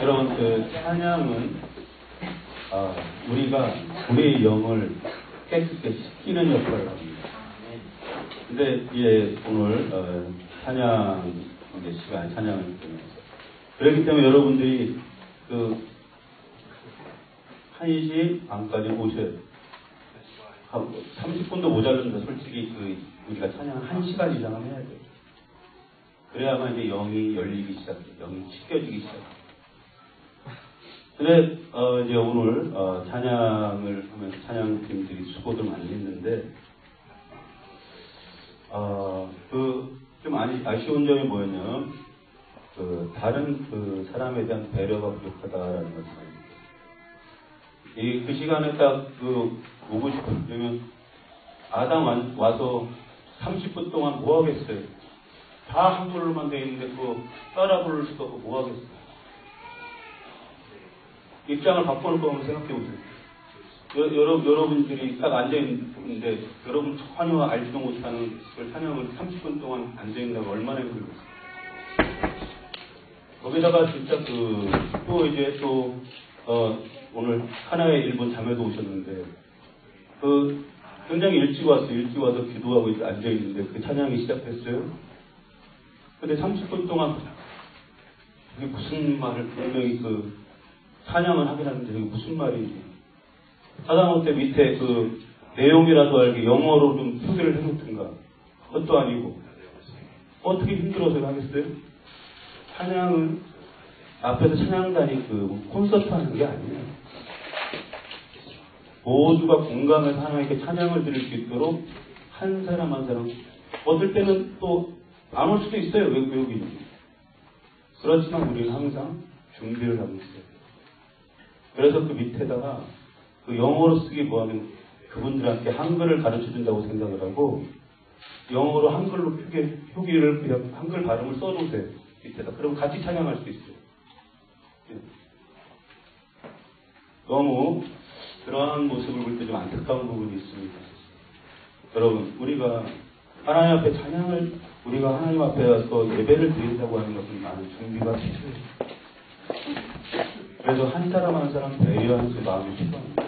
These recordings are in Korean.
여러분, 그 찬양은 우리가 우리의 영을 깨끗게 씻기는 역할을 합니다. 근데 이제 오늘 찬양 시간 찬양을 듣면서 그렇기 때문에 여러분들이 그 1시 반까지 오셔야 돼요. 30분도 모자른데 솔직히 우리가 찬양을 1시간 이상은 해야 돼요. 그래야만 이제 영이 열리기 시작해요. 영이 씻겨지기 시작해요. 근데 이제 오늘 찬양을 하면서 찬양팀들이 수고들 많이 했는데 좀 아쉬운 점이 뭐였냐면 다른 사람에 대한 배려가 부족하다라는 말씀입니다. 그 시간에 딱 오고 싶으면 아담 와서 30분 동안 뭐 하겠어요? 다 한글로만 돼 있는데 따라 부를 수도 없고 뭐 하겠어요? 입장을 바꿔놓고 한번 생각해 보세요. 여러분들이 딱 앉아있는데 여러분 전혀 알지도 못하는 찬양을 30분 동안 앉아있는다고 얼마나 힘들겠어요. 거기다가 진짜 오늘 하나의 일본 자매도 오셨는데 굉장히 일찍 왔어요. 일찍 와서 기도하고 앉아있는데 그 찬양이 시작됐어요. 근데 30분 동안 그게 무슨 말을 분명히 찬양을 하긴 하는데 그게 무슨 말인지 하다못해 밑에 내용이라도 알게 영어로 좀 표기를 해놓든가 그것도 아니고 어떻게 힘들어서 하겠어요? 찬양은 앞에서 찬양단이 콘서트 하는 게 아니에요. 모두가 공감해서 하나님께 찬양을 드릴 수 있도록 한 사람 한 사람 어떨 때는 또 안 올 수도 있어요. 외국인이. 그렇지만 우리는 항상 준비를 하고 있어요. 그래서 밑에다가 영어로 쓰기 뭐하면 그분들한테 한글을 가르쳐준다고 생각을 하고 영어로 한글로 표기를 그냥 한글 발음을 써놓으세요. 밑에다. 그럼 같이 찬양할 수 있어요. 너무 그러한 모습을 볼 때 좀 안타까운 부분이 있습니다. 여러분, 우리가 하나님 앞에 우리가 하나님 앞에 와서 예배를 드린다고 하는 것은 많은 준비가 필요해요. 그래서 한 사람 한 사람 배려하는 그 마음이 필요합니다.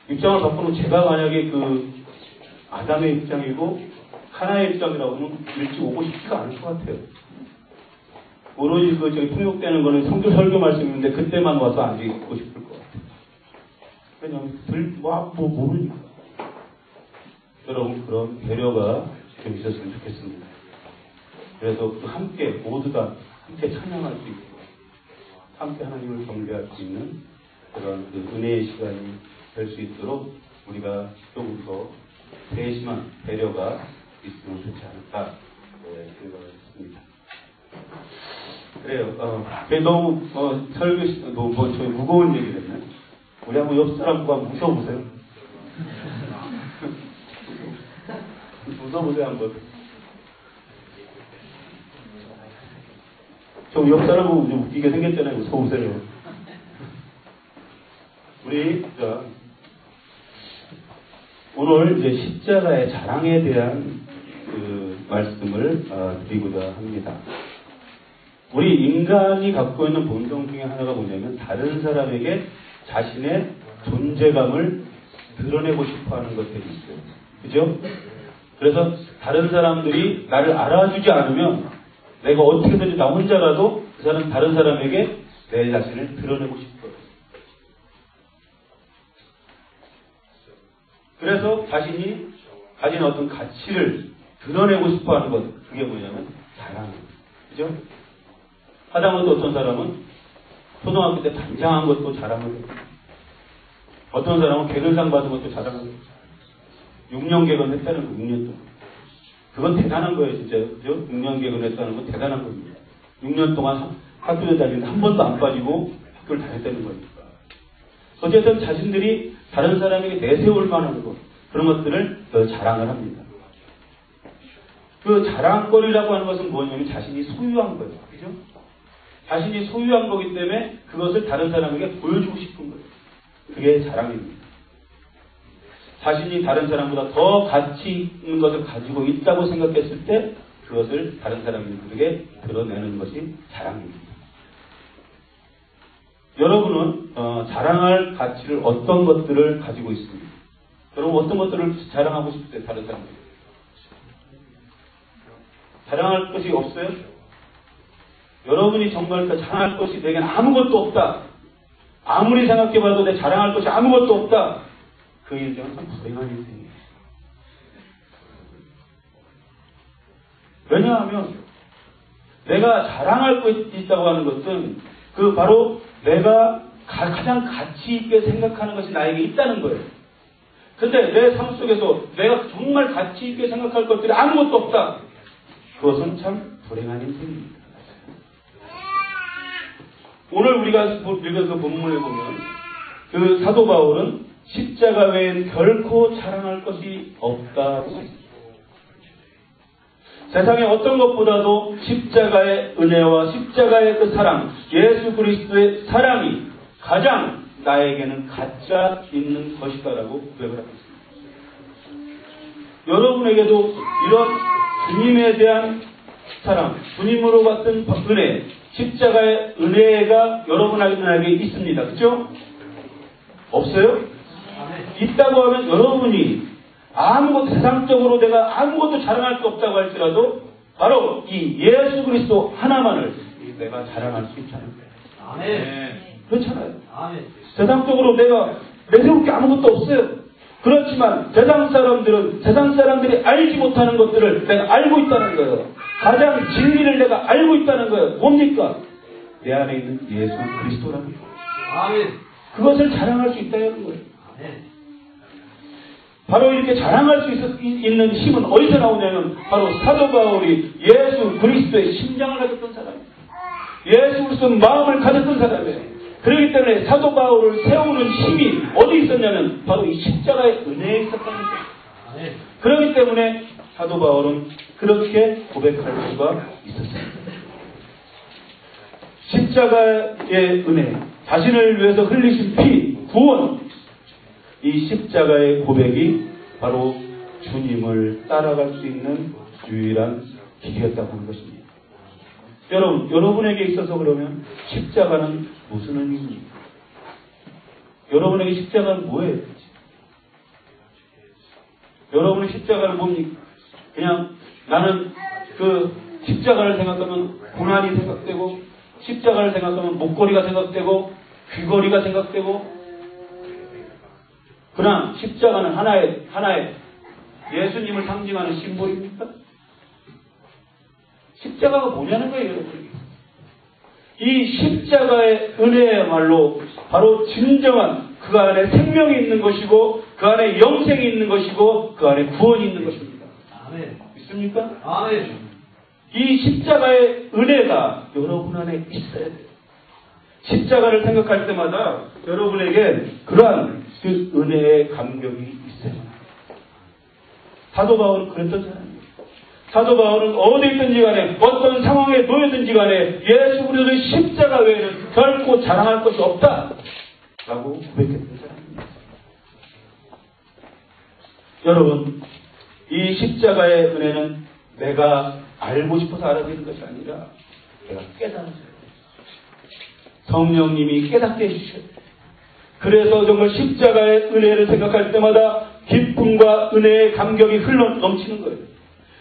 입장을 바꾸면 제가 만약에 아담의 입장이고 하나의 입장이라고 하면 일찍 오고 싶지가 않을 것 같아요. 오로지 통역되는 거는 성교 설교 말씀인데 그때만 와서 앉아있고 싶을 것 같아요. 그냥 모르니까. 여러분 그런 배려가 좀 있었으면 좋겠습니다. 그래서 함께 모두가 함께 찬양할 수 있고 함께 하나님을 경배할 수 있는 그런 은혜의 시간이 될 수 있도록 우리가 조금 더 세심한 배려가 있으면 좋지 않을까 생각을 했습니다. 그래요. 너무 저희 무거운 얘기를 했네. 우리 한번 옆 사람과 웃어보세요. 웃어보세요 한번. 저 옆 사람은 좀 웃기게 생겼잖아요. 웃어보세요. 우리 오늘 이제 십자가의 자랑에 대한 말씀을 드리고자 합니다. 우리 인간이 갖고 있는 본성 중에 하나가 뭐냐면 다른 사람에게 자신의 존재감을 드러내고 싶어하는 것들이 있어요. 그죠? 그래서 다른 사람들이 나를 알아주지 않으면 내가 어떻게든지 나 혼자라도 다른 사람에게 내 자신을 드러내고 싶어요. 그래서 자신이 가진 어떤 가치를 드러내고 싶어하는 것, 그게 뭐냐면 자랑이에요. 그죠? 하다못해 어떤 사람은 초등학교 때 단장한 것도 자랑을 해요. 어떤 사람은 개근상 받은 것도 자랑을 해요. 6년 개근했다는 거, 6년 동안. 그건 대단한 거예요, 진짜. 그죠? 6년 개근했다는 건 대단한 겁니다. 6년 동안 학교에 다니는데 한 번도 안 빠지고 학교를 다녔다는 거니까. 어쨌든 자신들이 다른 사람에게 내세울 만한 것, 그런 것들을 자랑을 합니다. 그 자랑거리라고 하는 것은 뭐냐면 자신이 소유한 거예요. 그죠? 자신이 소유한 거기 때문에 그것을 다른 사람에게 보여주고 싶은 거예요. 그게 자랑입니다. 자신이 다른 사람보다 더 가치 있는 것을 가지고 있다고 생각했을 때 그것을 다른 사람들에게 드러내는 것이 자랑입니다. 여러분은 자랑할 가치를 어떤 것들을 가지고 있습니까? 여러분 어떤 것들을 자랑하고 싶으세요? 다른 사람들이 자랑할 것이 없어요? 여러분이 정말 자랑할 것이 내게는 아무것도 없다. 아무리 생각해봐도 내 자랑할 것이 아무것도 없다. 그 인생은 참 불행한 인생이에요. 왜냐하면 내가 자랑할 것이 있다고 하는 것은 그 바로 내가 가장 가치 있게 생각하는 것이 나에게 있다는 거예요. 근데 내 삶 속에서 내가 정말 가치 있게 생각할 것들이 아무것도 없다. 그것은 참 불행한 인생입니다. 오늘 우리가 읽은 그 본문을 보면 그 사도 바울은 십자가 외엔 결코 자랑할 것이 없다고 했습니다. 세상의 어떤 것보다도 십자가의 은혜와 십자가의 그 사랑, 예수 그리스도의 사랑이 가장 나에게는 가치가 있는 것이다라고 고백을 하고 있습니다. 여러분에게도 이런 주님에 대한 사랑, 주님으로 받은 은혜, 십자가의 은혜가 여러분에게 있습니다. 그렇죠? 없어요? 있다고 하면 여러분이 세상적으로 내가 아무것도 자랑할 수 없다고 할지라도 바로 이 예수 그리스도 하나만을 내가 자랑할 수 있잖아요. 아멘. 그렇잖아요. 아멘. 세상적으로 내가 내세울 게 아무것도 없어요. 그렇지만 세상 사람들이 알지 못하는 것들을 내가 알고 있다는 거예요. 가장 진리를 내가 알고 있다는 거예요. 뭡니까? 내 안에 있는 예수 그리스도라는 거예요. 아멘. 그것을 자랑할 수 있다는 거예요. 아멘. 바로 이렇게 자랑할 수 있는 힘은 어디서 나오냐면 바로 사도 바울이 예수 그리스도의 심장을 가졌던 사람이에요. 예수 그리스도의 마음을 가졌던 사람이에요. 그렇기 때문에 사도 바울을 세우는 힘이 어디 있었냐면 바로 이 십자가의 은혜에 있었다는 거예요. 그렇기 때문에 사도 바울은 그렇게 고백할 수가 있었습니다. 십자가의 은혜, 자신을 위해서 흘리신 피, 구원, 이 십자가의 고백이 바로 주님을 따라갈 수 있는 유일한 길이었다고 하는 것입니다. 여러분에게 있어서 그러면 십자가는 무슨 의미입니까? 여러분에게 십자가는 뭐예요? 여러분의 십자가는 뭡니까? 그냥 나는 그 십자가를 생각하면 고난이 생각되고, 십자가를 생각하면 목걸이가 생각되고, 귀걸이가 생각되고, 그러나 십자가는 하나의 예수님을 상징하는 심볼입니까? 십자가가 뭐냐는 거예요, 여러분. 이 십자가의 은혜야말로 바로 진정한 그 안에 생명이 있는 것이고, 그 안에 영생이 있는 것이고, 그 안에 구원이 있는 것입니다. 아멘. 믿습니까? 아멘. 이 십자가의 은혜가 여러분 안에 있어야 돼요. 십자가를 생각할 때마다 여러분에게 그러한 그 은혜의 감격이 있어야 합니다. 사도 바울은 그랬던 사람입니다. 사도 바울은 어디 있든지 간에 어떤 상황에 놓여든지 간에 예수 그리스도의 십자가 외에는 결코 자랑할 것이 없다 라고 고백했던 사람입니다. 여러분, 이 십자가의 은혜는 내가 알고 싶어서 알아듣는 것이 아니라 내가 깨달아야 돼요. 성령님이 깨닫게 해주셔야 돼요. 그래서 정말 십자가의 은혜를 생각할 때마다 기쁨과 은혜의 감격이 흘러 넘치는 거예요.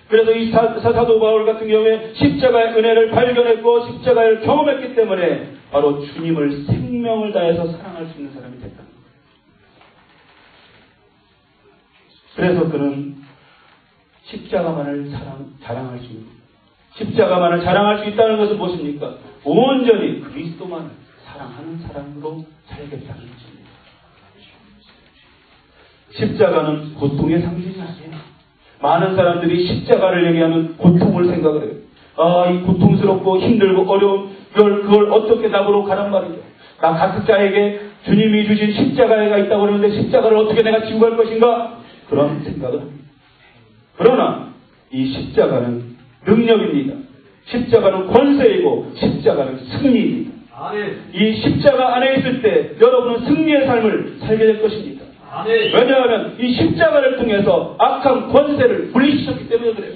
그래서 이 사도 바울 같은 경우에 십자가의 은혜를 발견했고 십자가를 경험했기 때문에 바로 주님을 생명을 다해서 사랑할 수 있는 사람이 됐다. 그래서 그는 십자가만을 자랑할 수 있는, 십자가만을 자랑할 수 있다는 것은 무엇입니까? 온전히 그리스도만을 사랑하는 사람으로 살겠다는 것입니다. 십자가는 고통의 상징이 아니에요. 많은 사람들이 십자가를 얘기하면 고통을 생각을 해요. 이 고통스럽고 힘들고 어려운 그걸 어떻게 나보러 가란 말이죠. 나 각자에게 주님이 주신 십자가가 있다고 그러는데 십자가를 어떻게 내가 지고 갈 것인가? 그런 생각을 합니다. 그러나 이 십자가는 능력입니다. 십자가는 권세이고 십자가는 승리입니다. 이 십자가 안에 있을 때 여러분은 승리의 삶을 살게 될 것입니다. 왜냐하면 이 십자가를 통해서 악한 권세를 물리치셨기 때문에 그래요.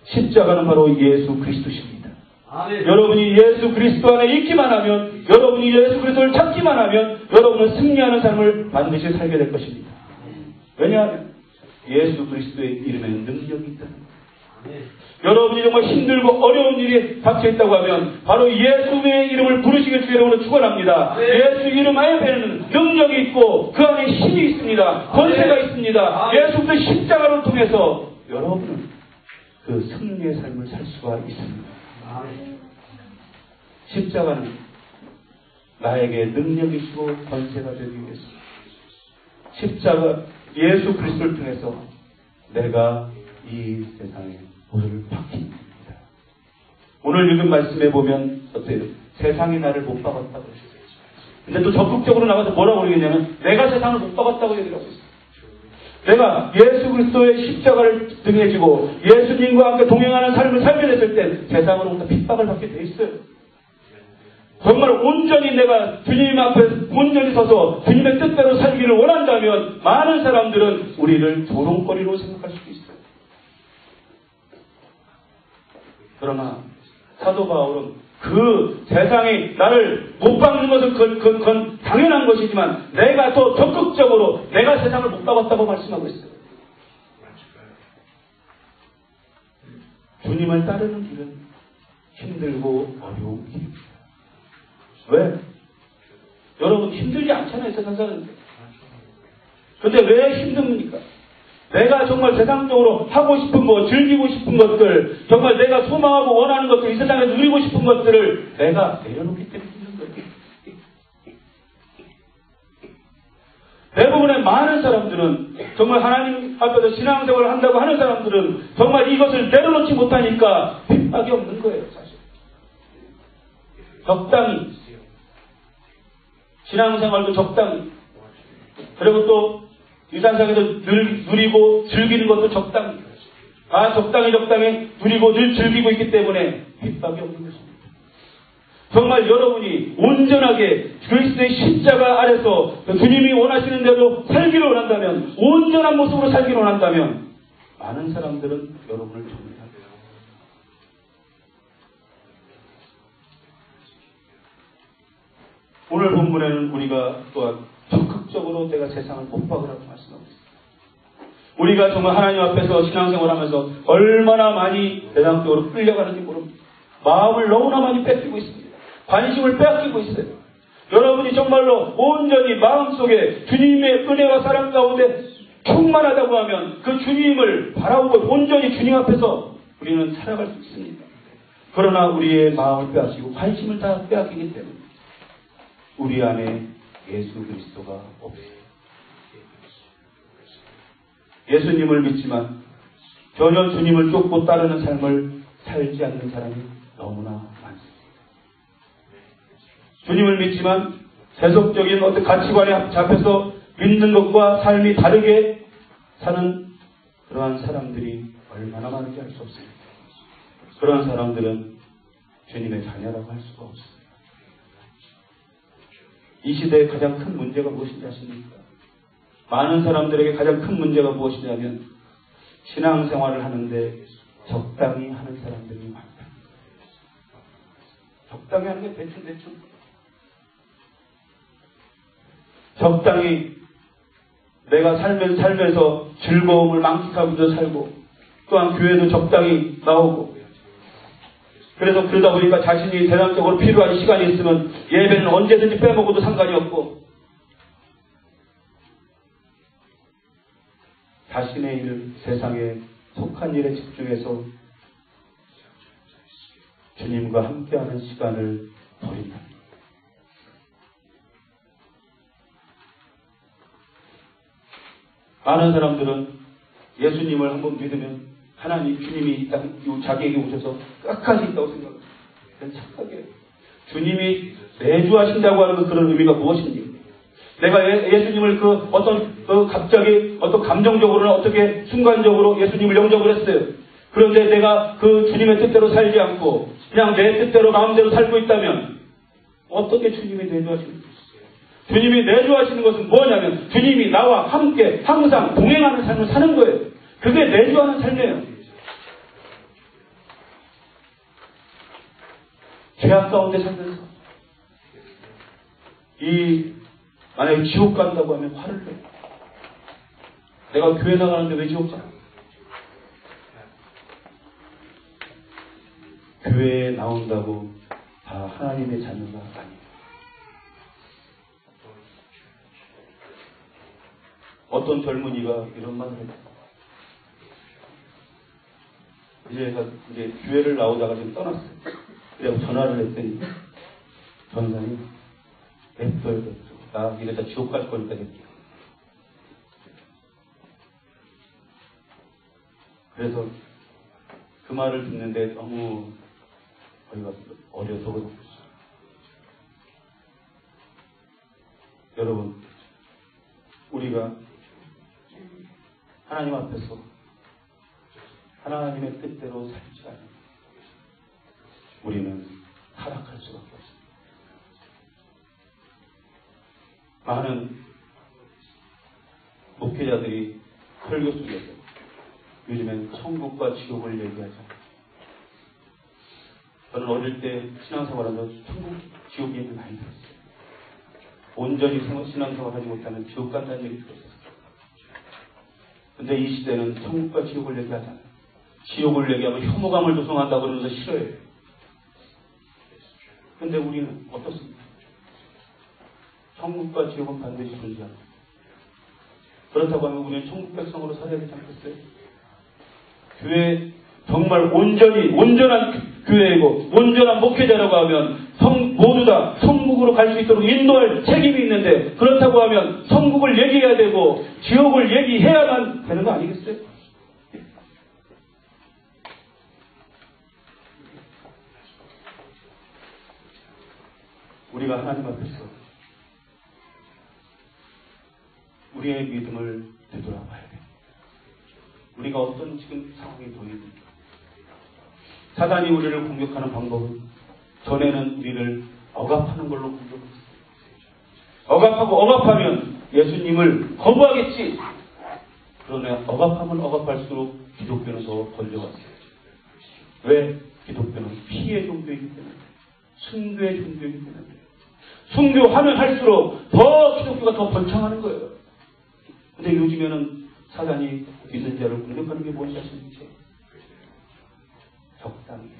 십자가는 바로 예수 그리스도십니다. 아멘. 여러분이 예수 그리스도 안에 있기만 하면, 여러분이 예수 그리스도를 찾기만 하면 여러분은 승리하는 삶을 반드시 살게 될 것입니다. 왜냐하면 예수 그리스도의 이름에는 능력이 있다는 거예요. 여러분이 정말 힘들고 어려운 일이 닥쳐있다고 하면 바로 예수의 이름을 부르시길 주의 이름으로 축원합니다. 예수 이름 앞에는 능력이 있고 그 안에 힘이 있습니다. 권세가 있습니다. 예수 그리스도의 십자가를 통해서 여러분은 그 승리의 삶을 살 수가 있습니다. 십자가는 나에게 능력이시고 권세가 되기 위해서, 십자가 예수 그리스도를 통해서 내가 이 세상에 모습을 바뀝니다. 오늘 읽은 말씀에 보면 어때요? 세상이 나를 못 박았다고 했어요. 근데 또 적극적으로 나가서 뭐라고 그러겠냐면 내가 세상을 못 박았다고 얘기를 하고 있어요. 내가 예수 그리스도의 십자가를 등에 지고 예수님과 함께 동행하는 삶을 살게 됐을 때 세상으로부터 핍박을 받게 돼 있어요. 정말 온전히 내가 주님 앞에 온전히 서서 주님의 뜻대로 살기를 원한다면 많은 사람들은 우리를 조롱거리로 생각할 수도 있어요. 그러나 사도 바울은 그 세상이 나를 못 박는 것은 그건 당연한 것이지만 내가 더 적극적으로 내가 세상을 못 박았다고 말씀하고 있어요. 주님을 따르는 길은 힘들고 어려운 길입니다. 왜? 여러분 힘들지 않잖아요, 세상 사는데. 근데 왜 힘듭니까? 내가 정말 세상적으로 하고 싶은 것, 즐기고 싶은 것들, 정말 내가 소망하고 원하는 것들, 이 세상에 누리고 싶은 것들을 내가 내려놓기 때문에 힘든 거예요. 대부분의 많은 사람들은 정말 하나님 앞에서 신앙생활을 한다고 하는 사람들은 정말 이것을 내려놓지 못하니까 핍박이 없는 거예요, 사실. 적당히 신앙생활도 적당히, 그리고 또 이 세상에서 누리고 즐기는 것도 적당히, 다 적당히 누리고 늘 즐기고 있기 때문에 핍박이 없는 것입니다. 정말 여러분이 온전하게 그리스도의 십자가 아래서 주님이 원하시는 대로 살기를 원한다면, 온전한 모습으로 살기를 원한다면 많은 사람들은 여러분을 정리합니다. 오늘 본문에는 우리가 또한 적극적으로 내가 세상을 못 박으라고 말씀하고 있습니다. 우리가 정말 하나님 앞에서 신앙생활하면서 얼마나 많이 세상적으로 끌려가는지 모릅니다. 마음을 너무나 많이 뺏기고 있습니다. 관심을 빼앗기고 있어요. 여러분이 정말로 온전히 마음속에 주님의 은혜와 사랑 가운데 충만하다고 하면 그 주님을 바라보고 온전히 주님 앞에서 우리는 살아갈 수 있습니다. 그러나 우리의 마음을 빼앗기고 관심을 다 빼앗기기 때문에 우리 안에 예수 그리스도가 없어요. 예수님을 믿지만 전혀 주님을 쫓고 따르는 삶을 살지 않는 사람이 너무나 많습니다. 주님을 믿지만 세속적인 어떤 가치관에 잡혀서 믿는 것과 삶이 다르게 사는 그러한 사람들이 얼마나 많은지 알 수 없습니다. 그러한 사람들은 주님의 자녀라고 할 수가 없습니다. 이 시대의 가장 큰 문제가 무엇인지 아십니까? 많은 사람들에게 가장 큰 문제가 무엇이냐면 신앙생활을 하는데 적당히 하는 사람들이 많다. 적당히 하는 게 대충 적당히 내가 살면서 즐거움을 만끽하면서 살고 또한 교회도 적당히 나오고 그래서 그러다 보니까 자신이 세상적으로 필요한 시간이 있으면 예배는 언제든지 빼먹어도 상관이 없고 자신의 일, 세상에 속한 일에 집중해서 주님과 함께하는 시간을 버린다. 많은 사람들은 예수님을 한번 믿으면 하나님, 주님이 자기에게 오셔서 끝까지 있다고 생각합니다. 그건 착각이에요. 주님이 매주 하신다고 하는 그런 의미가 무엇인지. 내가 예수님을 갑자기 감정적으로는 어떻게 순간적으로 예수님을 영접을 했어요. 그런데 내가 그 주님의 뜻대로 살지 않고 그냥 내 뜻대로 마음대로 살고 있다면 어떻게 주님이 내주하시는 것이에요? 주님이 내주하시는 것은 뭐냐면 주님이 나와 함께 항상 동행하는 삶을 사는 거예요. 그게 내주하는 삶이에요. 죄악 가운데 살면서 만약에 지옥 간다고 하면 화를 내. 내가 교회 나가는데 왜 지옥 가? 교회에 나온다고 다 하나님의 자녀가 아니에요. 어떤 젊은이가 이런 말을 했어요. 이제 교회를 나오다가 좀 떠났어요. 그래서 전화를 했더니 전사님 냅둬요. 나 이러다 지옥 갈 거니까 냅둬요. 그래서 그 말을 듣는데 너무 어려서 그렇죠. 여러분, 우리가 하나님 앞에서 하나님의 뜻대로 살지 않으면 우리는 타락할 수밖에 없습니다. 많은 목회자들이 설교 속에서 요즘엔 천국과 지옥을 얘기하잖아요. 저는 어릴 때 신앙생활하면서 천국, 지옥 얘기 많이 들었어요. 온전히 신앙생활하지 못하면 지옥 간다는 얘기 들었어요. 근데 이 시대는 천국과 지옥을 얘기하잖아요. 지옥을 얘기하면 혐오감을 조성한다고 그러면서 싫어해요. 근데 우리는 어떻습니까? 천국과 지옥은 반드시 존재합니다. 그렇다고 하면 우리는 천국 백성으로 살아야 되지 않겠어요? 교회 정말 온전한 교회이고 온전한 목회자라고 하면 모두 다 천국으로 갈 수 있도록 인도할 책임이 있는데, 그렇다고 하면 천국을 얘기해야 되고 지옥을 얘기해야만 되는 거 아니겠어요? 우리가 하나님 앞에서 우리의 믿음을 되돌아봐야 돼요. 우리가 어떤 지금 상황이 보입니까? 사단이 우리를 공격하는 방법은 전에는 우리를 억압하는 걸로 공격했어요. 억압하면 예수님을 거부하겠지. 그러나 억압하면 억압할수록 기독교는 더 걸려왔어요. 왜? 기독교는 피의 종교이기 때문에, 순교의 종교이기 때문에, 순교하면 할수록 더 기독교가 더 번창하는 거예요. 근데 요즘에는 사단이 믿는 자를 공격하는 게 뭔지 아십니까? 적당히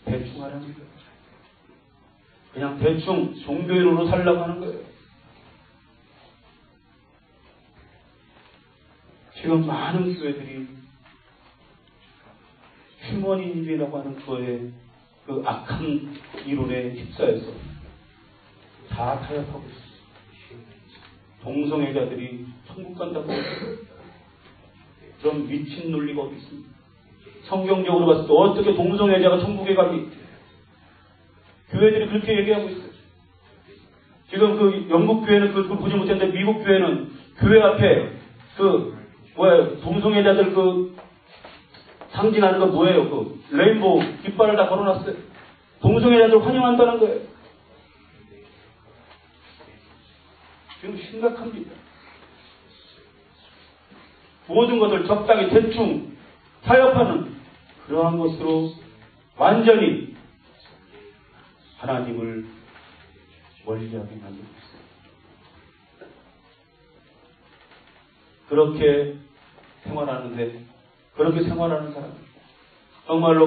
대충 하라는 거예요. 그냥 대충 종교인으로 살려고 하는 거예요. 지금 많은 교회들이 휴머니즘이라고 하는 그 악한 이론에 휩싸여서 다 타협하고 있어요. 동성애자들이 천국 간다고 그런 미친 논리가 어디 있습니까? 성경적으로 봤을 때 어떻게 동성애자가 천국에 가기? 교회들이 그렇게 얘기하고 있어요. 지금 그 영국 교회는 그걸 보지 못했는데 미국 교회는 교회 앞에 동성애자들 상징하는 거 뭐예요? 레인보우 깃발을 다 걸어놨어요. 동성애자들 환영한다는 거예요. 지금 심각합니다. 모든 것을 적당히 대충 타협하는 그러한 것으로 완전히 하나님을 멀리하게 만들고 있어요. 그렇게 생활하는 사람, 정말로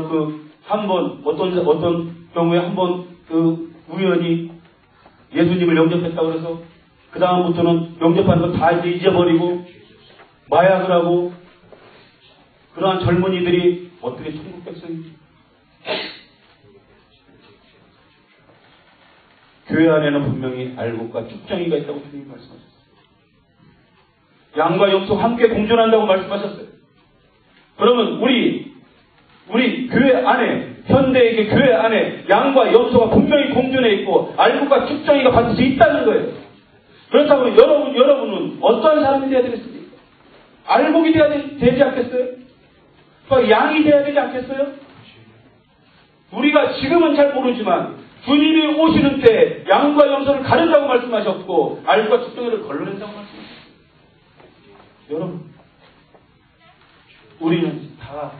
어떤 경우에 우연히 예수님을 영접했다고 해서 그 다음부터는 영접하는 거 다 잊어버리고 마약을 하고 그러한 젊은이들이 어떻게 천국 백성입니까? 교회 안에는 분명히 알곡과 쭉정이가 있다고 주님이 말씀하셨어요. 양과 염소가 함께 공존한다고 말씀하셨어요. 그러면 우리 교회 안에, 현대의 교회 안에 양과 염소가 분명히 공존해 있고 알곡과 쭉정이가 반드시 있다는 거예요. 그렇다고 여러분은 어떠한 사람이 되어야 되겠습니까? 알곡이 되지 않겠어요? 양이 되어야 되지 않겠어요? 우리가 지금은 잘 모르지만 주님이 오시는 때 양과 염소를 가른다고 말씀하셨고 알과 쭉정이를 걸러낸다고 말씀하셨어요. 여러분, 우리는 다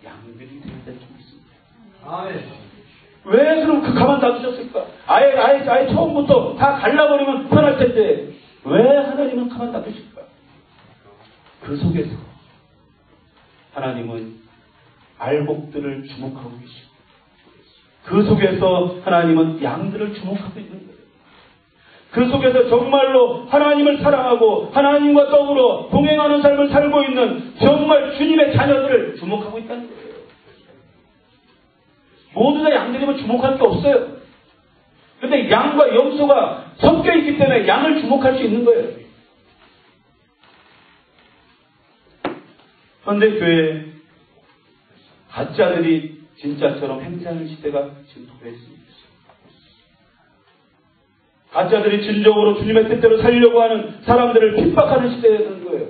양들이 되어야 될 줄 믿습니다. 아멘. 왜 그럼 가만 놔두셨을까? 아예 처음부터 다 갈라버리면 편할 텐데 왜 하나님은 가만 놔두실까? 그 속에서 하나님은 알곡들을 주목하고 계시고 그 속에서 하나님은 양들을 주목하고 있는 거예요. 그 속에서 정말로 하나님을 사랑하고 하나님과 더불어 동행하는 삶을 살고 있는 정말 주님의 자녀들을 주목하고 있다는 거예요. 모두 다 양들이면 주목할 게 없어요. 근데 양과 염소가 섞여 있기 때문에 양을 주목할 수 있는 거예요. 현대 교회에 가짜들이 진짜처럼 행세하는 시대가 지금 도래했습니다. 가짜들이 진정으로 주님의 뜻대로 살려고 하는 사람들을 핍박하는 시대가 되는 거예요.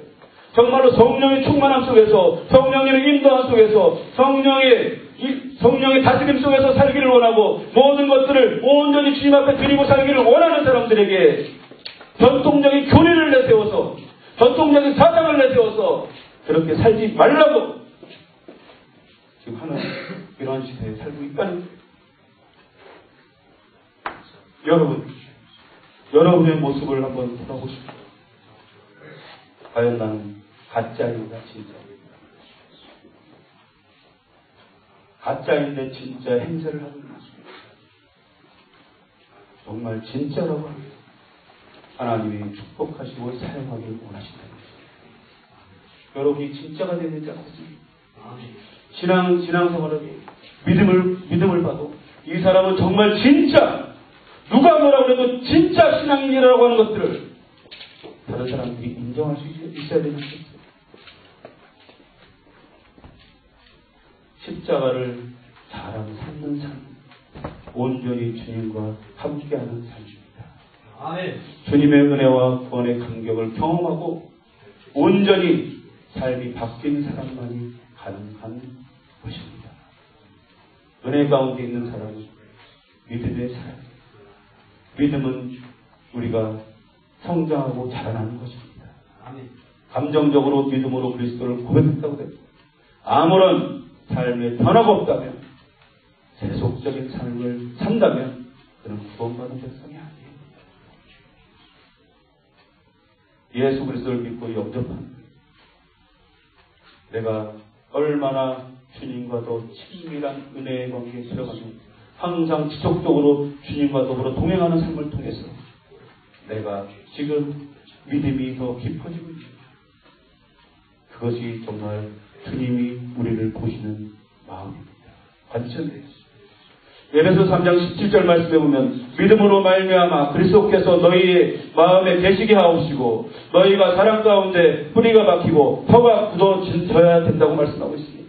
정말로 성령의 충만함 속에서, 성령님의 인도함 속에서, 성령의 다스림 속에서 살기를 원하고 모든 것들을 온전히 주님 앞에 드리고 살기를 원하는 사람들에게 전통적인 교리를 내세워서, 전통적인 사상을 내세워서 그렇게 살지 말라고 지금 하는 이러한 시대에 살고 있다는 거예요. 여러분의 모습을 한번 돌아보십시오. 과연 나는 가짜인가 진짜인가? 가짜인데 진짜 행세를 하고 있습니다. 정말 진짜라고 합니다. 하나님이 축복하시고 사용하기를 원하신다는 것입니다. 여러분이 진짜가 되지 않습니까? 신앙생활을 믿음을 봐도 이 사람은 정말 진짜 누가 뭐라고 해도 진짜 신앙인이라고 하는 것들을 다른 사람들이 인정할 수 있어야 되는 것입니다. 십자가를 사람 삼는 삶, 온전히 주님과 함께하는 삶입니다. 아멘. 주님의 은혜와 구원의 감격을 경험하고 온전히 삶이 바뀐 사람만이 가능한 것입니다. 은혜 가운데 있는 사람은 믿음의 사람. 믿음은 우리가 성장하고 자라나는 것입니다. 아멘. 감정적으로 믿음으로 그리스도를 고백했다고 됩니다. 아무런 삶에 변화가 없다면, 세속적인 삶을 산다면 그는 구원받은 백성이 아니에요. 예수 그리스도를 믿고 영접한 내가 얼마나 주님과 더 친밀한 은혜의 관계에 들어가면 항상 지속적으로 주님과 더불어 동행하는 삶을 통해서 내가 지금 믿음이 더 깊어지고 있습니다. 그것이 정말 주님이 우리를 보시는 마음입니다. 관점이에요. 에베소 3장 17절 말씀에 보면 믿음으로 말미암아 그리스도께서 너희의 마음에 계시게 하옵시고 너희가 사랑 가운데 뿌리가 박히고 터가 굳어져야 된다고 말씀하고 있습니다.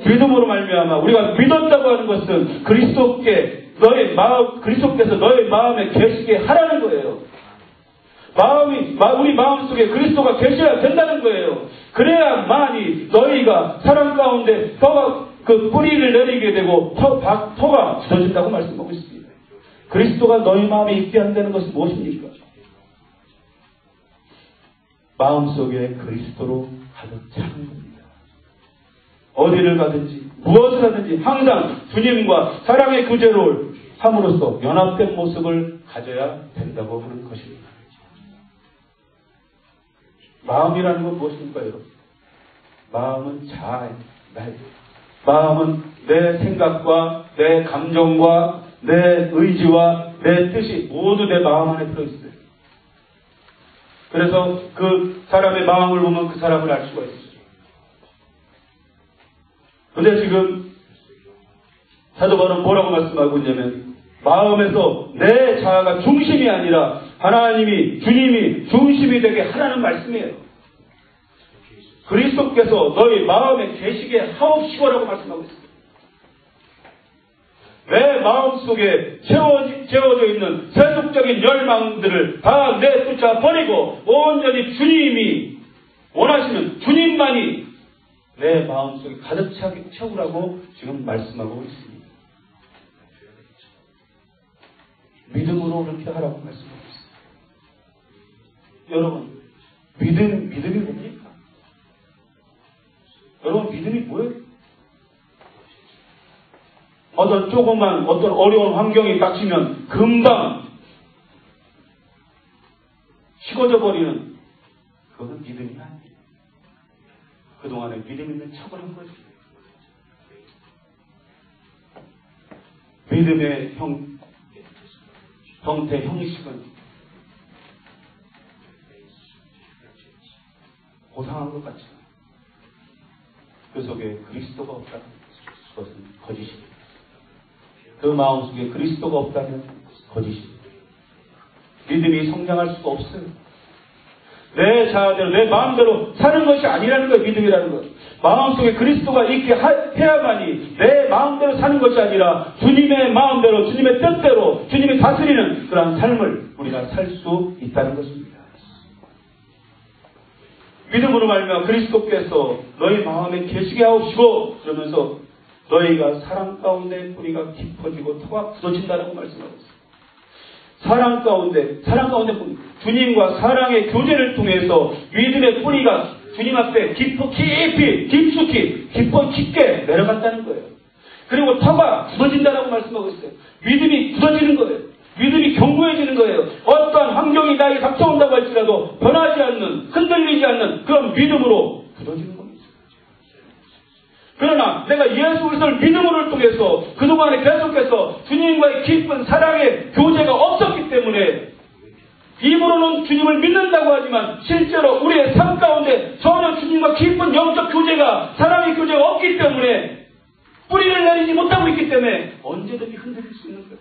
믿음으로 말미암아 우리가 믿었다고 하는 것은 그리스도께서 너의 마음에 계시게 하라는 거예요. 우리 마음속에 그리스도가 계셔야 된다는 거예요. 그래야만이 너희가 사랑 가운데 그 뿌리를 내리게 되고 터가 굳어진다고 말씀하고 있습니다. 그리스도가 너희 마음에 있게 한다는 것은 무엇입니까? 마음속에 그리스도로 가득 차는 겁니다. 어디를 가든지 무엇을 하든지 항상 주님과 사랑의 교제를 함으로써 연합된 모습을 가져야 된다고 하는 것입니다. 마음이라는 건 무엇입니까, 여러분? 마음은 마음은 내 생각과 내 감정과 내 의지와 내 뜻이 모두 내 마음 안에 들어있어요. 그래서 그 사람의 마음을 보면 그 사람을 알 수가 있어요. 근데 지금 사도 바울은 뭐라고 말씀하고 있냐면 마음에서 내 자아가 중심이 아니라 주님이 중심이 되게 하라는 말씀이에요. 그리스도께서 너희 마음에 계시게 하옵시고라고 말씀하고 있습니다. 내 마음속에 채워져 있는 세속적인 열망들을 다 내쫓아 버리고 온전히 주님이 원하시는 주님만이 내 마음속에 가득 차게 채우라고 지금 말씀하고 있습니다. 믿음으로 그렇게 하라고 말씀하고 있습니다. 여러분, 믿음이 뭡니까? 여러분, 믿음이 뭐예요? 어떤 어려운 환경이 닥치면 금방 식어져 버리는 그것은 믿음이 아니에요. 그동안에 믿음 있는 척을 한 거지. 믿음의 형태, 형식은 고상한 것 같지만 그 속에 그리스도가 없다는 것은 거짓입니다. 그 마음속에 그리스도가 없다면 거짓입니다. 믿음이 성장할 수가 없어요. 내 자아대로 내 마음대로 사는 것이 아니라는 거예요. 믿음이라는 것. 마음속에 그리스도가 있게 해야만이 내 마음대로 사는 것이 아니라 주님의 마음대로 주님의 뜻대로 주님이 다스리는 그러한 삶을 우리가 살 수 있다는 것입니다. 믿음으로 말미암아 그리스도께서 너희 마음에 계시게 하옵시고 그러면서 너희가 사랑 가운데 뿌리가 깊어지고 터가 굳어진다라고 말씀하고 있습니다. 사랑 가운데 뿌리. 주님과 사랑의 교제를 통해서 믿음의 뿌리가 주님 앞에 깊게 내려간다는 거예요. 그리고 터가 굳어진다라고 말씀하고 있어요. 믿음이 굳어지는 거예요. 믿음이 견고해지는 거예요. 어떠한 환경이 나에게 닥쳐온다고 할지라도 변하지 않는, 흔들리지 않는 그런 믿음으로 굳어지는 겁니다. 그러나 내가 예수 그리스도를 믿음으로 통해서 그동안에 계속해서 주님과의 깊은 사랑의 교제가 없었기 때문에 입으로는 주님을 믿는다고 하지만 실제로 우리의 삶 가운데 전혀 주님과 깊은 영적 교제가 사랑의 교제가 없기 때문에 뿌리를 내리지 못하고 있기 때문에 언제든지 흔들릴 수 있는 거예요.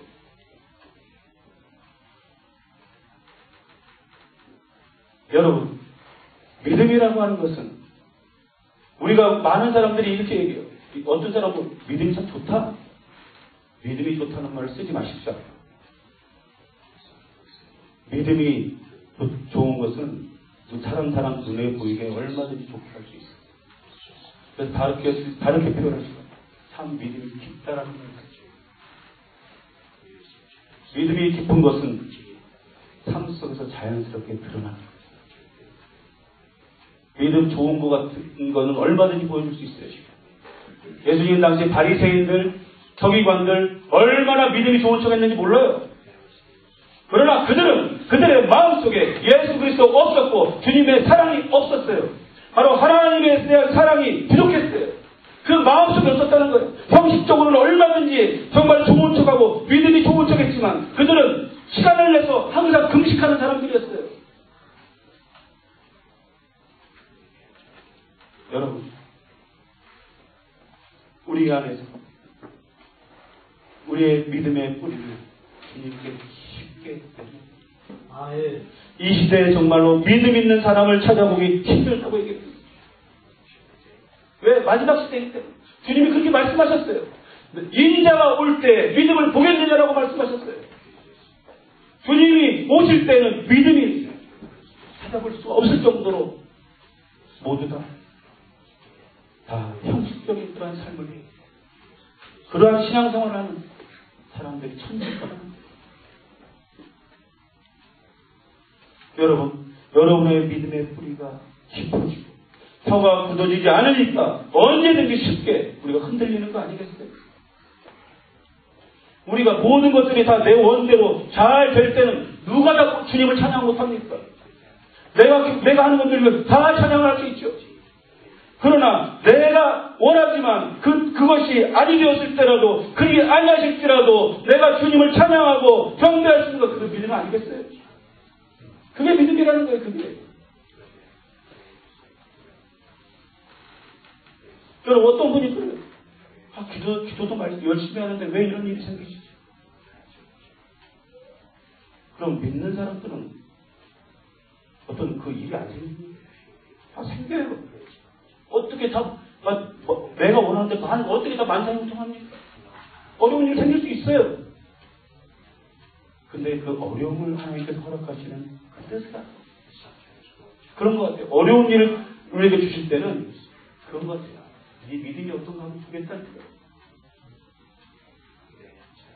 여러분, 믿음이라고 하는 것은 우리가 많은 사람들이 이렇게 얘기해요. 어떤 사람은 믿음이 참 좋다. 믿음이 좋다는 말을 쓰지 마십시오. 믿음이 좋은 것은 사람 눈에 보이게 얼마든지 좋게 할 수 있어요. 그래서 다르게 표현하시고 참 믿음이 깊다라는 말을 하죠. 믿음이 깊은 것은 삶 속에서 자연스럽게 드러나는 거예요. 믿음 좋은 것 같은 거는 얼마든지 보여줄 수 있어요. 예수님 당시 바리새인들, 서기관들 얼마나 믿음이 좋은 척 했는지 몰라요. 그러나 그들의 마음속에 예수 그리스도 없었고 주님의 사랑이 없었어요. 바로 하나님에 대한 사랑이 부족했어요. 그 마음속에 없었다는 거예요. 형식적으로는 얼마든지 정말 좋은 척하고 믿음이 좋은 척했지만 그들은 시간을 내서 항상 금식하는 사람들이었어요. 여러분, 우리 안에서 우리의 믿음의 뿌리를 주님께 쉽게 이 시대에 정말로 믿음 있는 사람을 찾아보기 힘들다고 얘기했습니다. 왜? 마지막 시대이기 때문에. 주님이 그렇게 말씀하셨어요. 인자가 올 때 믿음을 보겠느냐라고 말씀하셨어요. 주님이 오실 때는 믿음이 찾아볼 수 없을 정도로 모두 다 형식적인 그러한 삶을 해요. 그러한 신앙생활을 하는 사람들이 천지거든요. 여러분의 믿음의 뿌리가 깊어지고 터가 굳어지지 않으니까 언제든지 쉽게 우리가 흔들리는 거 아니겠어요? 우리가 모든 것들이 다 내 원대로 잘 될 때는 누가 다 주님을 찬양 못합니까? 내가 하는 것들이면 다 찬양을 할 수 있죠. 그러나 내가 원하지만 그것이 아니 되었을 때라도 그게 아니하실지라도 내가 주님을 찬양하고 경배할 수 있는 것 그게 믿음 아니겠어요? 그게 믿음이라는 거예요. 그게. 여러분 어떤 분이 그래요. 기도도 열심히 하는데 왜 이런 일이 생기시죠? 그럼 믿는 사람들은 어떤 그 일이 안 생깁니다. 다 생겨요. 어떻게 내가 원하는데 어떻게 다 만사형통합니까? 어려운 일이 생길 수 있어요. 근데 그 어려움을 하나님께서 허락하시는 그 뜻은 그런 것 같아요. 어려운 일을 우리에게 주실 때는 그런 것 같아요. 네 믿음이 어떤가 하면 보겠다는 거예요.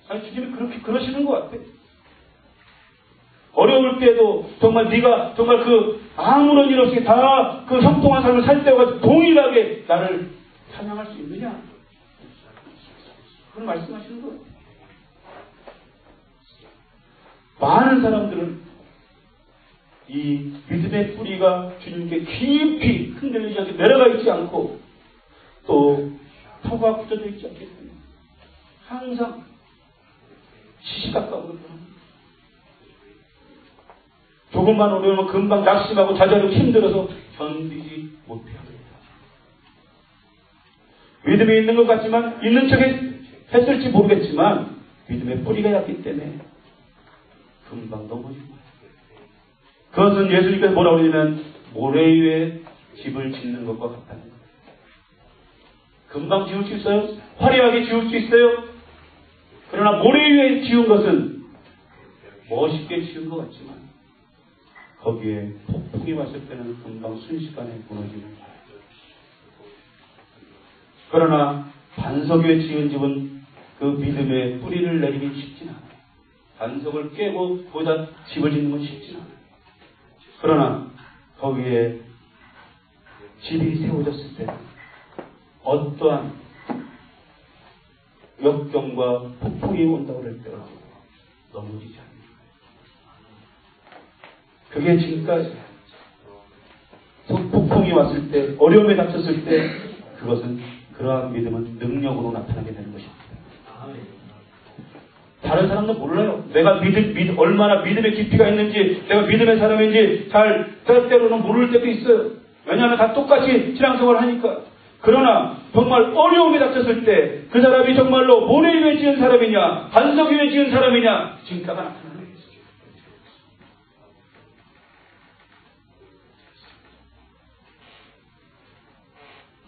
아니 주님이 그러시는 것 같아요. 어려울 때도 정말 네가 정말 아무런 일 없이 다 그 형통한 삶을 살 때와 동일하게 나를 찬양할 수 있느냐? 그걸 말씀하시는 거예요. 많은 사람들은 이 믿음의 뿌리가 주님께 깊이 흔들리지 않게 내려가 있지 않고 또 터가 굳어져 있지 않기 때문에 항상 시시각각으로 조금만 오르면 금방 낙심하고 좌절하고 힘들어서 견디지 못해요. 믿음이 있는 것 같지만 있는 척 했을지 모르겠지만 믿음의 뿌리가 얕기 때문에 금방 넘어지고 그것은 예수님께서 뭐라고 그러냐면 모래 위에 집을 짓는 것과 같다는 거예요. 금방 지을 수 있어요? 화려하게 지을 수 있어요? 그러나 모래 위에 지은 것은 멋있게 지은 것 같지만 거기에 폭풍이 왔을 때는 금방 순식간에 무너지는 거예요. 그러나 반석 위에 지은 집은 그 믿음의 뿌리를 내리기 쉽진 않아요. 반석을 깨고 거기다 집을 짓는 건 쉽진 않아요. 그러나 거기에 집이 세워졌을 때 어떠한 역경과 폭풍이 온다고 할 때가 넘어지지 않아요. 그게 지금까지 폭풍이 왔을 때, 어려움에 닥쳤을 때 그것은 그러한 믿음은 능력으로 나타나게 되는 것입니다. 다른 사람도 몰라요. 내가 얼마나 믿음의 깊이가 있는지, 내가 믿음의 사람인지 때로는 모를 때도 있어요. 왜냐하면 다 똑같이 신앙생활을 하니까. 그러나 정말 어려움이 닥쳤을 때 그 사람이 정말로 모래 위에 지은 사람이냐, 반석 위에 지은 사람이냐, 진가가 나타나는 거예요.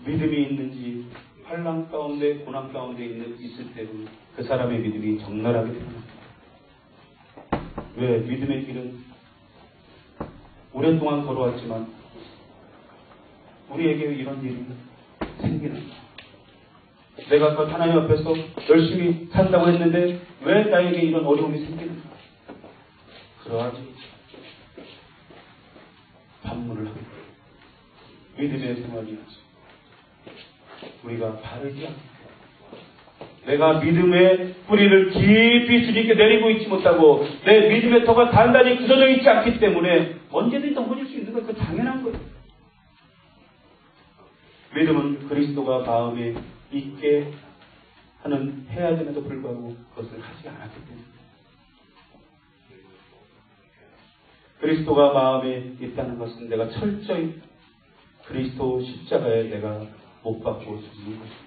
믿음이 있는지 환난 가운데 고난 가운데 있을 때는 그 사람의 믿음이 적나라하게 됩니다. 왜? 믿음의 길은 오랫동안 걸어왔지만 우리에게 이런 일이 생기는 거예요. 내가 하나님 앞에서 열심히 산다고 했는데 왜 나에게 이런 어려움이 생기는가? 그러하지 반문을 하고 믿음의 생활이 우리가 바르지 않고 내가 믿음의 뿌리를 깊이 주님께 내리고 있지 못하고 내 믿음의 터가 단단히 굳어져 있지 않기 때문에 언제든지 넘어질 수 있는 건 그 당연한 거예요. 믿음은 그리스도가 마음에 있게 해야 됨에도 불구하고 그것을 하지 않았기 때문에 그리스도가 마음에 있다는 것은 내가 철저히 그리스도 십자가에 내가 못 박고 죽는 것입니다.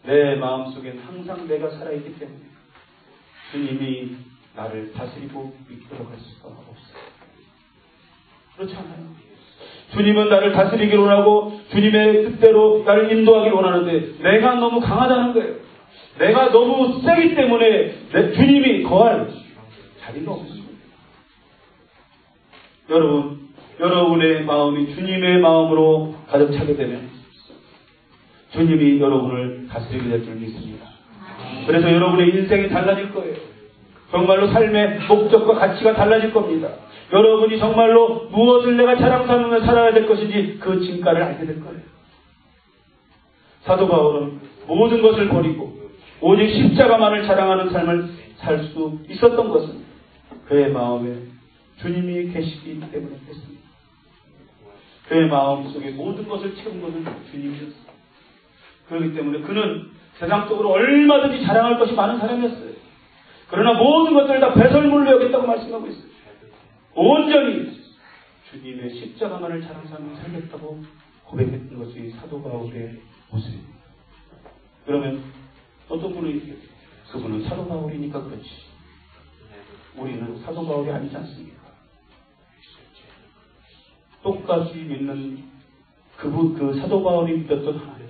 내 마음속엔 항상 내가 살아있기 때문에 주님이 나를 다스리고 이끌어갈 수가 없어요. 그렇지 않아요. 주님은 나를 다스리기를 원하고 주님의 뜻대로 나를 인도하기를 원하는데 내가 너무 강하다는 거예요. 내가 너무 세기 때문에 주님이 거할 자리가 없습니다. 여러분의 마음이 주님의 마음으로 가득 차게 되면 주님이 여러분을 다스리게 될 줄 믿습니다. 그래서 여러분의 인생이 달라질 거예요. 정말로 삶의 목적과 가치가 달라질 겁니다. 여러분이 정말로 무엇을 내가 자랑 삼으며 살아야 될 것인지 그 진가를 알게 될 거예요. 사도 바울은 모든 것을 버리고 오직 십자가만을 자랑하는 삶을 살 수 있었던 것은 그의 마음에 주님이 계시기 때문에 그렇습니다. 그의 마음속에 모든 것을 채운 것은 주님이었어요. 그렇기 때문에 그는 세상적으로 얼마든지 자랑할 것이 많은 사람이었어요. 그러나 모든 것들을 다 배설물로 여겼다고 말씀하고 있어요. 온전히 주님의 십자가만을 자랑 삼으며 살겠다고 고백했던 것이 사도 바울의 모습입니다. 그러면 어떤 분이 있겠어요? 그분은 사도 바울이니까 그렇지. 우리는 사도 바울이 아니지 않습니까? 똑같이 믿는 그 사도 바울이 믿었던 하나님,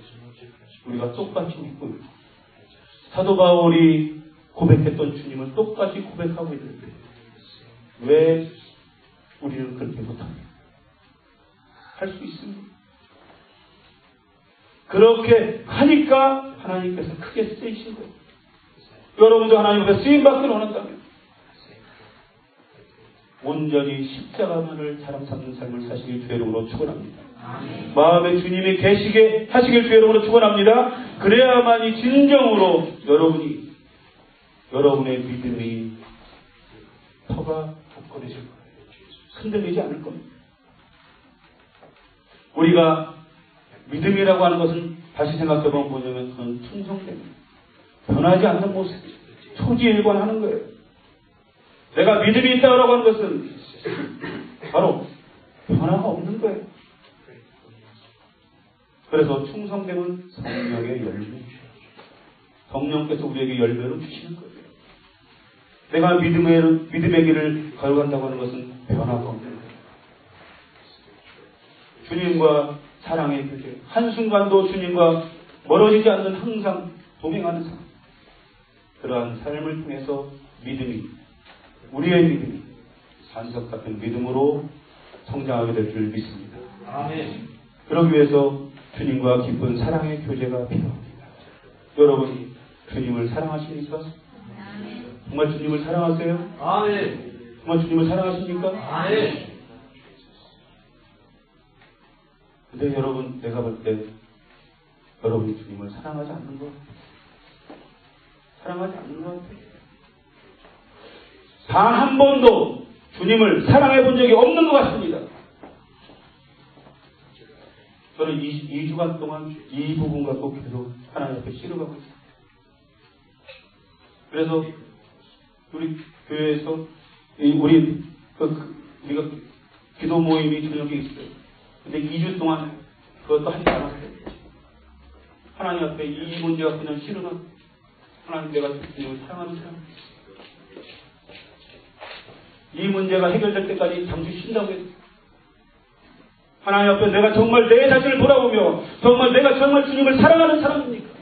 우리가 똑같이 믿고 있고 사도 바울이 고백했던 주님을 똑같이 고백하고 있는데 왜 우리는 그렇게 못합니까? 할 수 있습니다. 그렇게 하니까 하나님께서 크게 쓰이신 거예요. 여러분도 하나님 앞에 쓰임받기를 원한다면 온전히 십자가만을 자랑 삼는 삶을 사시길 주의 이름으로 축원합니다. 마음에 주님이 계시게 하시길 주 여러분으로 축원합니다. 그래야만이 진정으로 여러분의 믿음이 터가 돋거리실 거예요. 흔들리지 않을 겁니다. 우리가 믿음이라고 하는 것은 다시 생각해보면 뭐냐면 그건 충성됩니다. 변하지 않는 모습, 초지일관하는 거예요. 내가 믿음이 있다고 하는 것은 바로 변화가 없는 거예요. 그래서 충성됨은 성령의 열매. 성령께서 우리에게 열매를 주시는 거예요. 내가 믿음의 길을 걸어간다고 하는 것은 변화가 없는 거예요. 주님과 사랑의 교제. 한순간도 주님과 멀어지지 않는 항상 동행하는 삶. 그러한 삶을 통해서 우리의 믿음이 반석 같은 믿음으로 성장하게 될 줄 믿습니다. 아멘. 그러기 위해서 주님과 깊은 사랑의 교제가 필요합니다. 여러분, 주님을 사랑하십니까? 정말 주님을 사랑하세요? 아멘. 정말 주님을 사랑하십니까? 아멘. 근데 여러분, 내가 볼 때 여러분이 주님을 사랑하지 않는 것 같아요. 사랑하지 않는 것 같아요. 단 한 번도 주님을 사랑해 본 적이 없는 것 같습니다. 저는 2주간 동안 이 부분 갖고 계속 하나님 앞에 씨름하고 있어요. 그래서 우리 교회에서 우리가 기도 모임이 저녁에 있어요. 근데 2주 동안 그것도 하지 않았어요. 하나님 앞에 이 문제가 그냥 씨름하고 하나님 내가 주님을 사랑하는 사람. 이 문제가 해결될 때까지 잠시 쉰다고 했어요. 하나님 앞에 내가 정말 내 자신을 돌아보며 정말 내가 정말 주님을 사랑하는 사람입니까?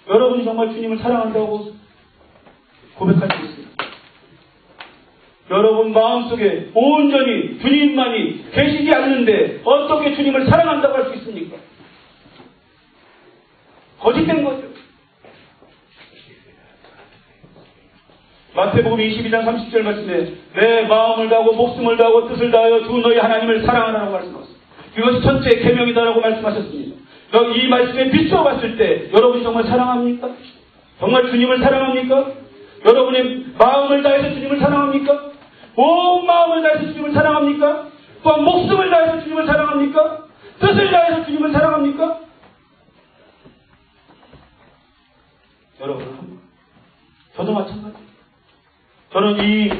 여러분이 정말 주님을 사랑한다고 고백할 수 있습니다. 여러분 마음속에 온전히 주님만이 계시지 않는데 어떻게 주님을 사랑한다고 할 수 있습니까? 거짓된 거죠. 마태복음 22장 30절 말씀에 내 마음을 다하고 목숨을 다하고 뜻을 다하여 주 너희 하나님을 사랑하라고 말씀하셨습니다. 이것이 첫째 계명이다라고 말씀하셨습니다. 이 말씀에 비추어 봤을 때 여러분이 정말 사랑합니까? 정말 주님을 사랑합니까? 여러분의 마음을 다해서 주님을 사랑합니까? 온 마음을 다해서 주님을 사랑합니까? 또한 목숨을 다해서 주님을 사랑합니까? 뜻을 다해서 주님을 사랑합니까? 여러분, 저도 마찬가지예요. 저는 이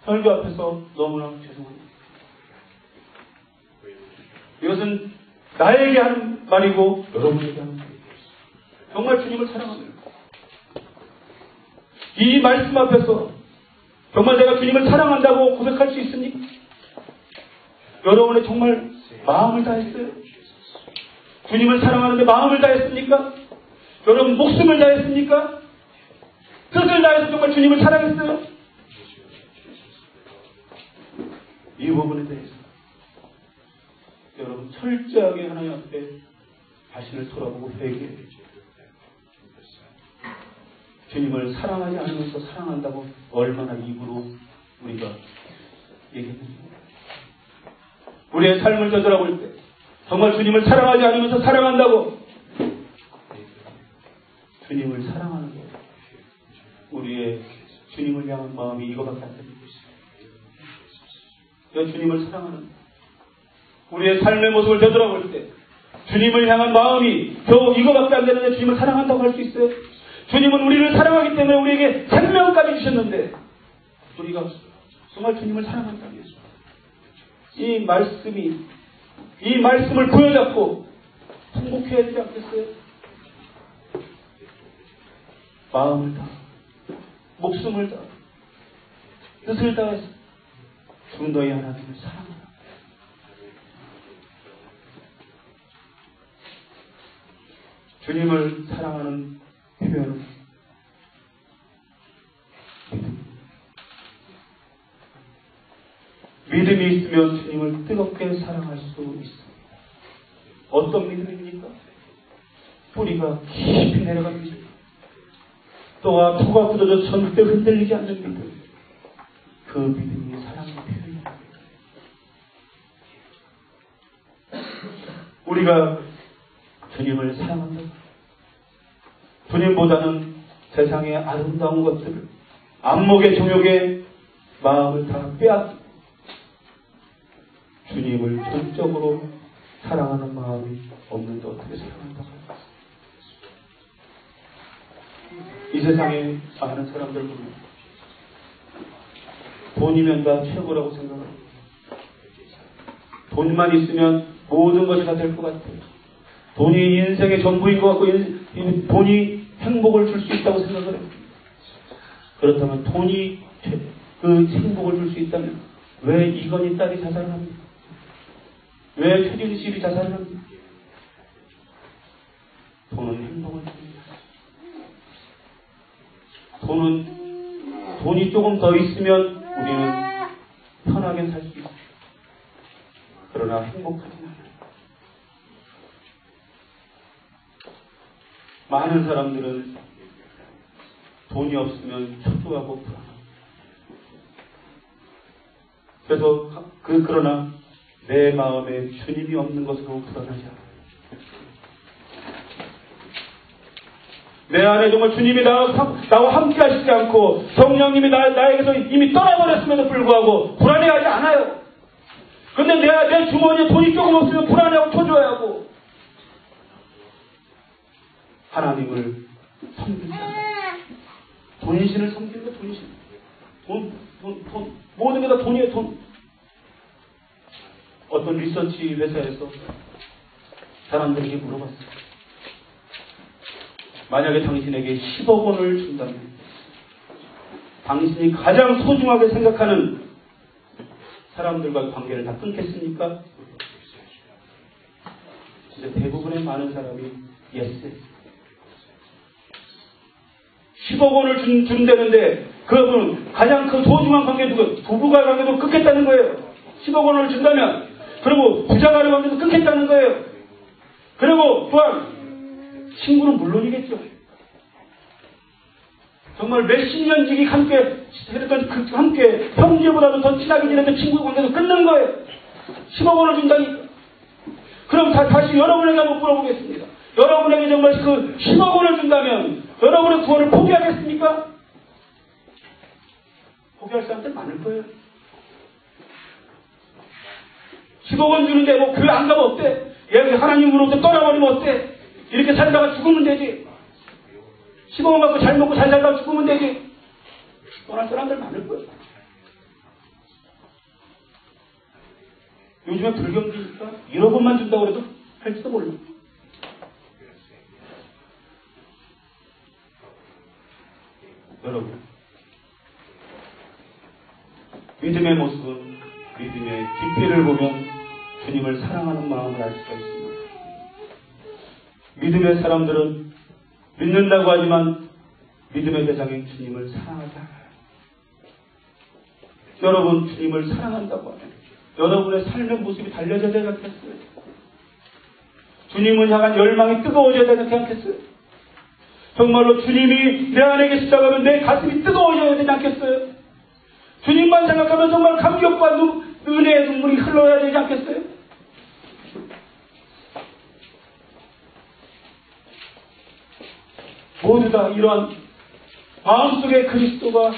설교 앞에서 너무나 죄송합니다. 이것은 나에게 하는 말이고 여러분에게 하는 말이에요. 정말 주님을 사랑합니다. 이 말씀 앞에서 정말 내가 주님을 사랑한다고 고백할 수 있습니까? 여러분의 정말 마음을 다했어요? 주님을 사랑하는데 마음을 다했습니까? 여러분 목숨을 다했습니까? 뜻을 다해서 정말 주님을 사랑했어요? 이 부분에 대해서 여러분 철저하게 하나님 앞에 자신을 돌아보고 회개해야 되죠. 주님을 사랑하지 않으면서 사랑한다고 얼마나 입으로 우리가 얘기했습니까? 우리의 삶을 되돌아볼 때 정말 주님을 사랑하지 않으면서 사랑한다고 주님을 사랑하는 것 우리의 주님을 향한 마음이 이거밖에 안 됩니다. 주님을 사랑하는 우리의 삶의 모습을 되돌아볼 때 주님을 향한 마음이 겨우 이거밖에 안 되는데 주님을 사랑한다고 할 수 있어요? 주님은 우리를 사랑하기 때문에 우리에게 생명까지 주셨는데 우리가 정말 주님을 사랑한다고 해서 이 말씀을 부여잡고 행복해야 되지 않겠어요? 마음을 다 목숨을 다 뜻을 다해서 주 너희 하나님을 사랑하라. 주님을 사랑하는 표현은 믿음이 있으면 주님을 뜨겁게 사랑할 수 있습니다. 어떤 믿음입니까? 뿌리가 깊이 내려간 믿음. 또한 토가 굳어져 절대 흔들리지 않는 믿음. 그 믿음이 사랑의 표현입니다. 우리가 주님을 사랑한다. 주님보다는 세상의 아름다운 것들을 안목의 정욕의 마음을 다 빼앗고 주님을 전적으로 사랑하는 마음이 없는데 어떻게 사랑한다고 할까? 이 세상에 많은 사람들 보면 돈이면 다 최고라고 생각합니다. 돈만 있으면 모든 것이 다 될 것 같아요. 돈이 인생의 전부인 것 같고 돈이 행복을 줄 수 있다고 생각을 해요. 그렇다면 돈이 그 행복을 줄 수 있다면 왜 이건희 딸이 자살을 합니까? 왜 최진실이 자살을 합니까? 돈은 행복을 줍니다. 돈이 조금 더 있으면 우리는 편하게 살 수 있어요. 그러나 행복하지 않아요. 많은 사람들은 돈이 없으면 초조하고 불안하고 그래서 그러나 내 마음에 주님이 없는 것으로 불안하지 않아요. 내 안에 정말 주님이 나와 함께 하시지 않고 성령님이 나에게서 이미 떠나버렸음에도 불구하고 불안해하지 않아요. 그런데 내 주머니에 돈이 조금 없으면 불안해하고 초조해하고 하나님을 섬기지 않아요. 돈신을 섬기는 거 돈신. 돈. 모든 게 다 돈이에요, 돈. 어떤 리서치 회사에서 사람들에게 물어봤어요. 만약에 당신에게 10억 원을 준다면 당신이 가장 소중하게 생각하는 사람들과 관계를 다 끊겠습니까? 진짜 대부분의 많은 사람이 yes. 10억 원을 준다는데 그분 가장 그 소중한 관계 누구? 부부가 관계도 끊겠다는 거예요. 10억 원을 준다면 그리고 부자간의 관계도 끊겠다는 거예요. 그리고 또한 친구는 물론이겠죠. 정말 몇십 년 지기 함께 형제보다도 더 친하게 지냈던 친구 관계도 끊는 거예요. 10억 원을 준다니까. 그럼 다시 여러분에게 한번 물어보겠습니다. 여러분에게 정말 그 10억 원을 준다면 여러분의 구원을 포기하겠습니까? 포기할 사람들 많을 거예요. 10억 원 주는데 뭐 교회 안 가면 어때? 얘 하나님으로부터 떠나버리면 어때? 이렇게 살다가 죽으면 되지. 10억 원 갖고 잘 먹고 잘 살다가 죽으면 되지. 떠날 사람들 많을 거예요. 요즘에 불경기니까 1억 원만 준다고 해도 할지도 몰라. 여러분, 믿음의 모습은 믿음의 깊이를 보면 주님을 사랑하는 마음을 알 수가 있습니다. 믿음의 사람들은 믿는다고 하지만 믿음의 대상인 주님을 사랑하지 않아요. 여러분, 주님을 사랑한다고 하면 여러분의 삶의 모습이 달라져야 되지 않겠어요? 주님을 향한 열망이 뜨거워져야 되지 않겠어요? 정말로 주님이 내 안에 계시다고 하면 내 가슴이 뜨거워져야 되지 않겠어요? 주님만 생각하면 정말 감격과 은혜의 눈물이 흘러야 되지 않겠어요? 모두 다 이러한 마음속에 그리스도가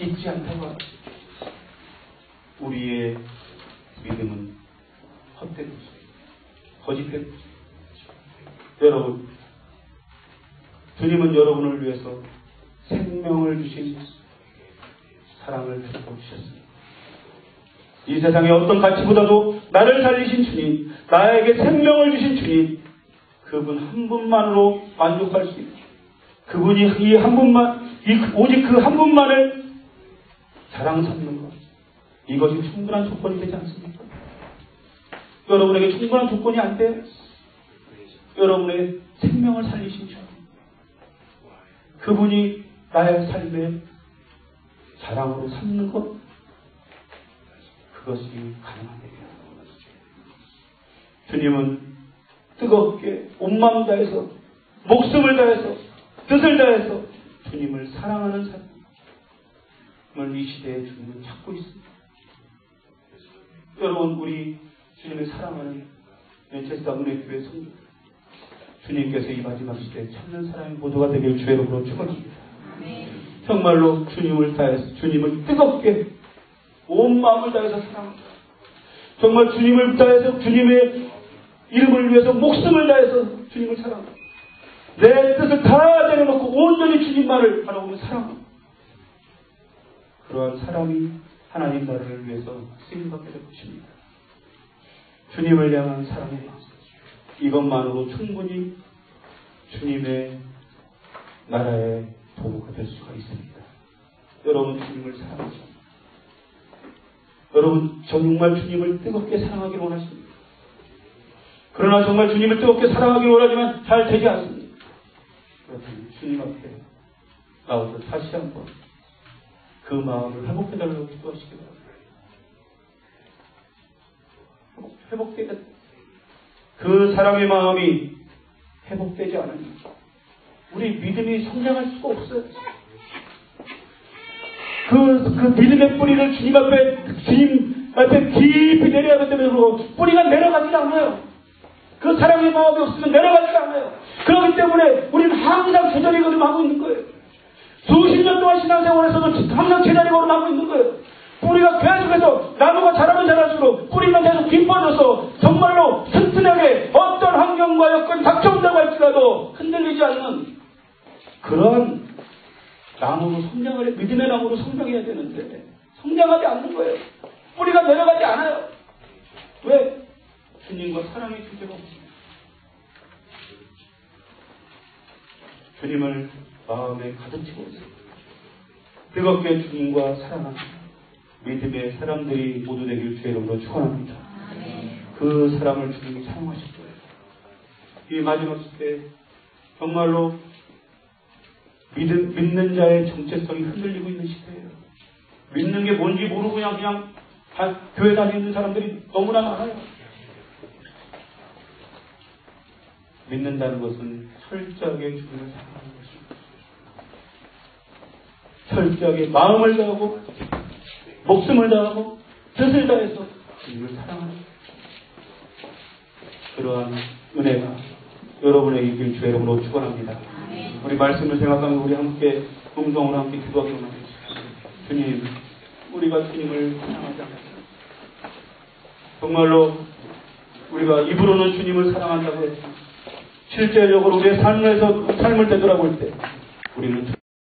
있지 않다고 합니다. 우리의 믿음은 헛된 것입니다. 거짓된 것입니다. 여러분, 주님은 여러분을 위해서 생명을 주신 사랑을 베풀어 주셨습니다. 이 세상의 어떤 가치보다도 나를 살리신 주님, 나에게 생명을 주신 주님, 그분 한 분만으로 만족할 수 있고 그분이 이 한 분만, 오직 그 한 분만을 자랑 삼는 것, 이것이 충분한 조건이 되지 않습니까? 여러분에게 충분한 조건이 안 돼. 여러분의 생명을 살리신 주, 그분이 나의 삶의 자랑으로 삼는 것, 그것이 가능합니다. 주님은 뜨겁게 온 마음 다해서 목숨을 다해서 뜻을 다해서 주님을 사랑하는 사람, 이 시대에 주님은 찾고 있습니다. 여러분, 우리 주님을 사랑하는 맨체스터 은혜교회 성도, 주님께서 이 마지막 시대에 찾는 사람의 모두가 되길 주의 이름으로 축원합니다. 정말로 주님을 다해서, 주님을 뜨겁게 온 마음을 다해서 사랑합니다. 정말 주님을 다해서, 주님의 이름을 위해서 목숨을 다해서 주님을 사랑합니다. 내 뜻을 다 내려놓고 온전히 주님만을 바라보며 사랑합니다. 그러한 사람이 하나님 나라를 위해서 쓰임받게 될 것입니다. 주님을 향한 사랑의 마음, 이것만으로 충분히 주님의 나라의 도구가 될 수가 있습니다. 여러분, 주님을 사랑하십니다. 여러분, 정말 주님을 뜨겁게 사랑하기를 원하십니다. 그러나 정말 주님을 뜨겁게 사랑하기를 원하지만 잘 되지 않습니다. 그렇다면 주님 앞에 나와서 다시 한번 그 마음을 회복해달라고 기도하시기 바랍니다. 회복되겠다. 그 사랑의 마음이 회복되지 않으면 우리 믿음이 성장할 수가 없어요. 그 믿음의 뿌리를 주님 앞에 깊이 내려야 하기 때문에 뿌리가 내려가지 않아요. 그 사랑의 마음이 없으면 내려가지 않아요. 그렇기 때문에 우리는 항상 제자리 걸음하고 있는 거예요. 수십 년 동안 신앙생활에서도 항상 제자리 걸음하고 있는 거예요. 뿌리가 계속해서 나무가 자라면 자랄수록 뿌리가 계속 깊어져서 정말로 튼튼하게 어떤 환경과 여건이 닥쳐온다고 할지라도 흔들리지 않는 그런 나무로 성장을 해, 믿음의 나무로 성장해야 되는데 성장하지 않는 거예요. 뿌리가 내려가지 않아요. 왜? 주님과 사랑의 주제가 없습니다. 주님을 마음에 가득 채워 있습니다. 뜨겁게 주님과 사랑하는 믿음의 사람들이 모두 되길 주의 이름으로 축원합니다. 그 사람을 주님이 사용하실 거예요. 이 마지막 시대에 정말로 믿는 자의 정체성이 흔들리고 있는 시대예요. 믿는 게 뭔지 모르고 그냥 교회 다니는 사람들이 너무나 많아요. 믿는다는 것은 철저하게 주님을 사랑하는 것입니다. 철저하게 마음을 다하고 목숨을 다하고 뜻을 다해서 주님을 사랑하는 그러한 은혜가 여러분에게 있길 주의 이름으로 축원합니다. 우리 말씀을 생각하면 우리 함께 음성으로 함께 기도하기로 하겠습니다. 주님, 우리가 주님을 사랑하지 않았습니다. 정말로 우리가 입으로는 주님을 사랑한다고 했습니다. 실제적으로 우리의 삶을 되돌아볼 때 우리는